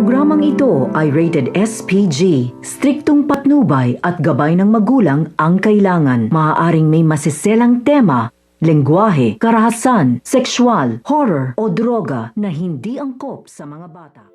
Programang ito ay rated SPG. Striktong patnubay at gabay ng magulang ang kailangan. Maaaring may masiselang tema, lengguwahe, karahasan, sexual, horror o droga na hindi angkop sa mga bata.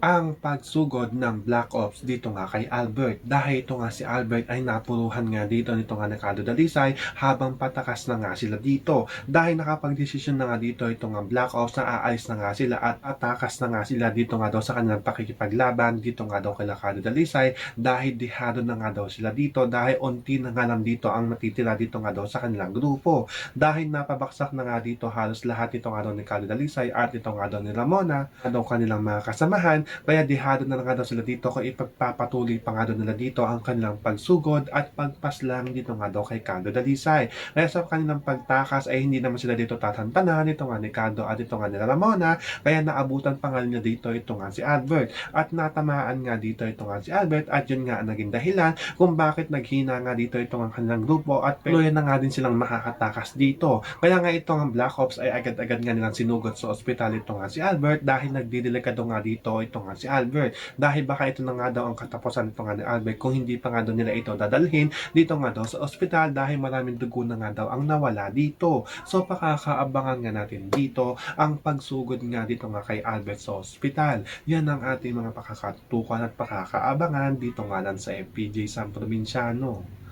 Ang pagsugod ng Black Ops dito nga kay Albert. Dahil ito nga si Albert ay napuruhan nga dito nito nga Ricardo Dalisay habang patakas na nga sila dito. Dahil nakapag-desisyon na nga dito ito nga Black Ops na aalis na nga sila at atakas na nga sila dito nga daw sa kanilang pakikipaglaban dito nga daw kay Ricardo Dalisay dahil dihado na nga daw sila dito dahil unti na nga lang dito ang natitira dito nga daw sa kanilang grupo. Dahil napabaksak na nga dito halos lahat ito nga daw ni Ricardo Dalisay at ito nga daw ni Ramona na daw kanilang mga kasamahan. Kaya dihado na nga daw sila dito kung ipagpapatuloy pa nga daw nila dito ang kanilang pagsugod at pagpaslang dito nga daw kay Ricardo Dalisay. Kaya sa kanilang pagtakas ay hindi naman sila dito tatantanan ito nga ni Ricardo at ito nga ni Ramona. Kaya naabutan pa nga niya dito ito nga si Albert. At natamaan nga dito ito nga si Albert at yun nga ang naging dahilan kung bakit naghina nga dito ito nga kanilang grupo at tuloy na nga din silang makakatakas dito. Kaya nga ito nga Black Ops ay agad-agad nga nilang sinugod sa ospital ito nga si Albert dahil nagdidelikado nga dito ito nga si Albert dahil baka ito na nga daw ang katapusan nito nga ni Albert kung hindi pa nga daw nila ito dadalhin dito nga daw sa ospital dahil maraming dugo na nga daw ang nawala dito. So pakakaabangan nga natin dito ang pagsugod nga dito nga kay Albert sa ospital. Yan ang ating mga pakakatutukan at pakakaabangan dito nga lang sa FPJ San Provinciano.